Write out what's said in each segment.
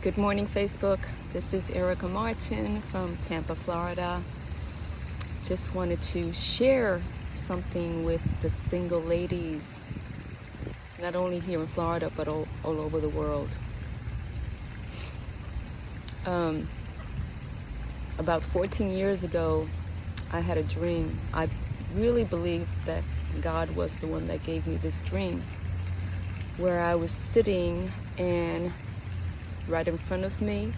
Good morning, Facebook. This is Erica Martin from Tampa, Florida. Just wanted to share something with the single ladies, not only here in Florida, but all over the world. About 14 years ago, I had a dream. I really believe that God was the one that gave me this dream, where I was sitting and right in front of me,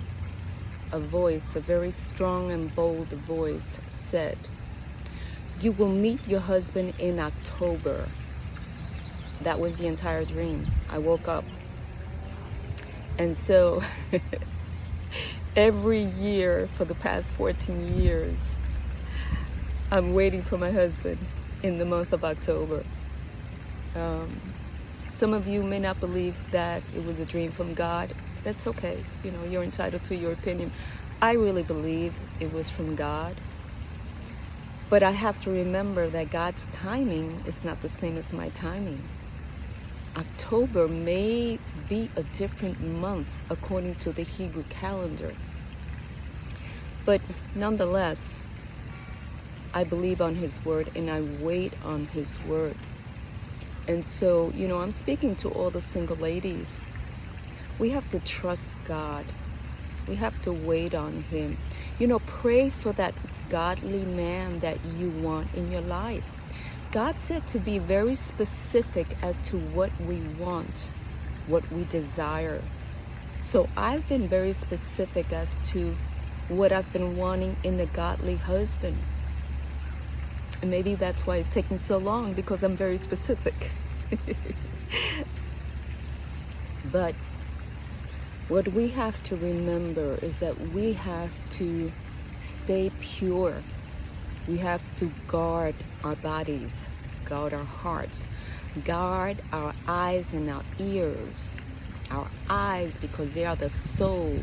a voice, a very strong and bold voice said, "You will meet your husband in October." That was the entire dream. I woke up. And so every year for the past 14 years, I'm waiting for my husband in the month of October. Some of you may not believe that it was a dream from God. That's okay. You're entitled to your opinion. I really believe it was from God. But I have to remember that God's timing is not the same as my timing. October may be a different month according to the Hebrew calendar. But nonetheless, I believe on His word and I wait on His word. And so, I'm speaking to all the single ladies. We have to trust God. We have to wait on Him. Pray for that godly man that you want in your life. God said to be very specific as to what we want, what we desire. So I've been very specific as to what I've been wanting in a godly husband. And maybe that's why it's taking so long, because I'm very specific. But what we have to remember is that we have to stay pure. We have to guard our bodies, guard our hearts, guard our eyes and our ears. Our eyes, because they are the soul,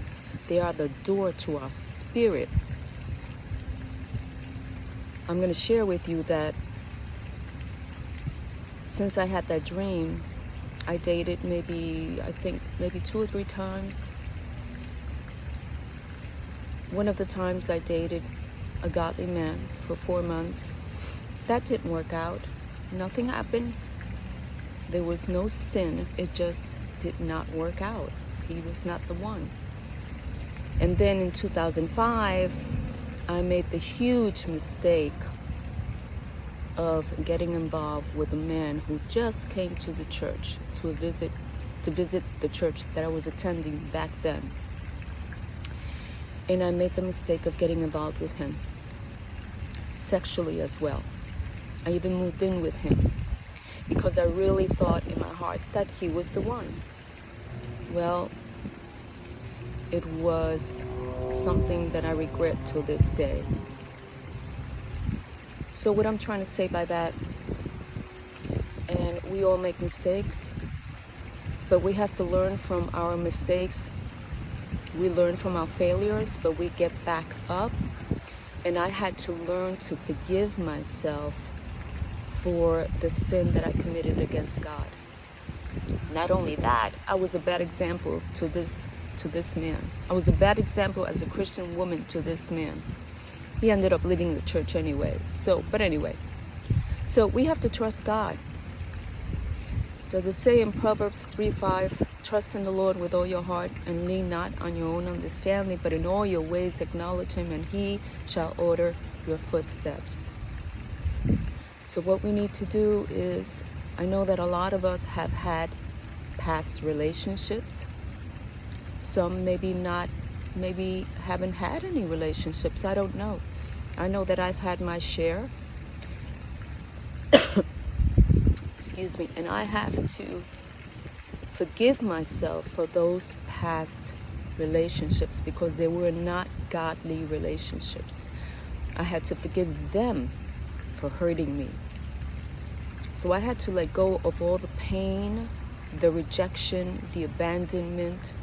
they are the door to our spirit. I'm going to share with you that since I had that dream, I dated maybe 2 or 3 times. One of the times I dated a godly man for 4 months. That didn't work out. Nothing happened. There was no sin. It just did not work out. He was not the one. And then in 2005, I made the huge mistake of getting involved with a man who just came to the church to visit the church that I was attending back then. And I made the mistake of getting involved with him sexually as well. I even moved in with him because I really thought in my heart that he was the one. Well, it was something that I regret till this day. So what I'm trying to say by that, and we all make mistakes, but we have to learn from our mistakes. We learn from our failures, but we get back up. And I had to learn to forgive myself for the sin that I committed against God. Not only that, I was a bad example to this man. I was a bad example as a Christian woman to this man. He ended up leaving the church anyway. So we have to trust God. Does it say in Proverbs 3:5, trust in the Lord with all your heart and lean not on your own understanding, but in all your ways acknowledge Him and He shall order your footsteps. So what we need to do is, I know that a lot of us have had past relationships. Some maybe haven't had any relationships. I don't know. I know that I've had my share. Excuse me. And I have to forgive myself for those past relationships because they were not godly relationships. I had to forgive them for hurting me. So I had to let go of all the pain, the rejection, the abandonment.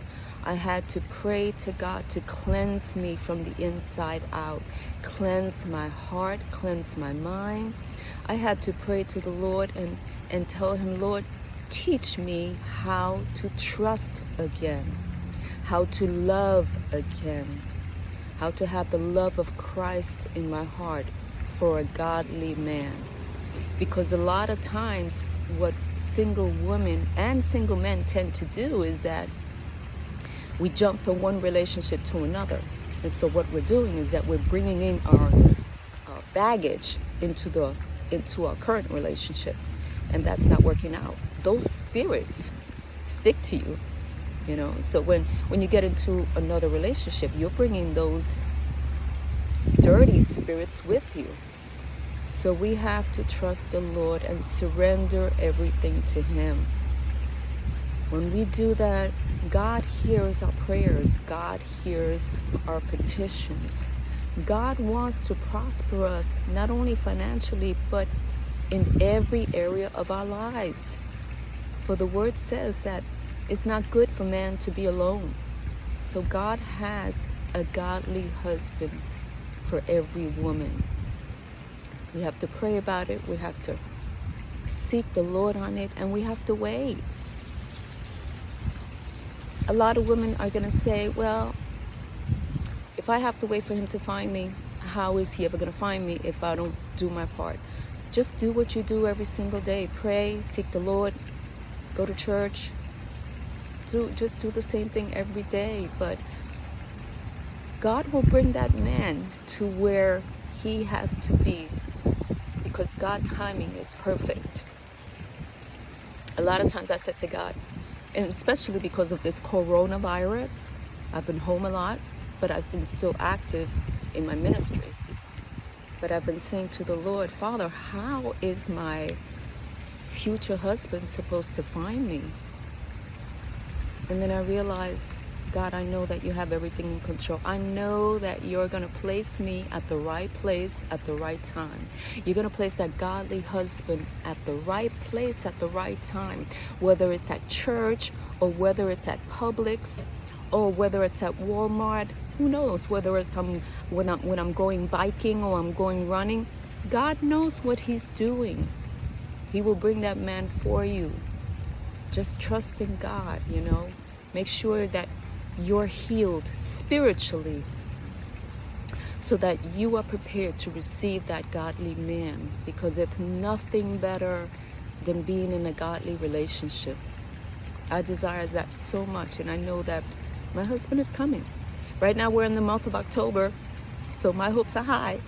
I had to pray to God to cleanse me from the inside out, cleanse my heart, cleanse my mind. I had to pray to the Lord and tell Him, Lord, teach me how to trust again, how to love again, how to have the love of Christ in my heart for a godly man. Because a lot of times what single women and single men tend to do is that we jump from one relationship to another. And so what we're doing is that we're bringing in our baggage into our current relationship, and that's not working out. Those spirits stick to you, you know. So when you get into another relationship, you're bringing those dirty spirits with you. So we have to trust the Lord and surrender everything to Him. When we do that, God hears our prayers. God hears our petitions. God wants to prosper us, not only financially, but in every area of our lives. For the word says that it's not good for man to be alone. So God has a godly husband for every woman. We have to pray about it. We have to seek the Lord on it, and we have to wait. A lot of women are going to say, well, if I have to wait for him to find me, how is he ever going to find me if I don't do my part? Just do what you do every single day. Pray, seek the Lord, go to church. Just do the same thing every day. But God will bring that man to where he has to be, because God's timing is perfect. A lot of times I said to God, and especially because of this coronavirus, I've been home a lot, but I've been still active in my ministry. But I've been saying to the Lord, Father, how is my future husband supposed to find me? And then I realized, God, I know that you have everything in control. I know that you're going to place me at the right place at the right time. You're going to place that godly husband at the right place at the right time, whether it's at church or whether it's at Publix or whether it's at Walmart. Who knows? Whether it's when I'm going biking or I'm going running. God knows what he's doing. He will bring that man for you. Just trust in God, you know. Make sure that you're healed spiritually so that you are prepared to receive that godly man, because it's nothing better than being in a godly relationship. I desire that so much, and I know that my husband is coming. Right now we're in the month of October, so my hopes are high.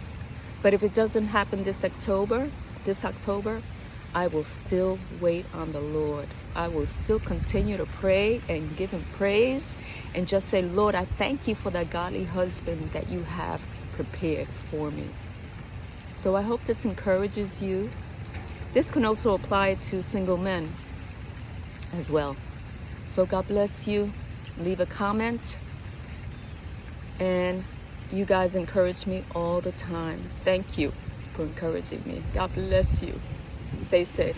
But if it doesn't happen this October, I will still wait on the Lord. I will still continue to pray and give him praise and just say, Lord, I thank you for that godly husband that you have prepared for me. So I hope this encourages you. This can also apply to single men as well. So God bless you. Leave a comment. And you guys encourage me all the time. Thank you for encouraging me. God bless you. Stay safe.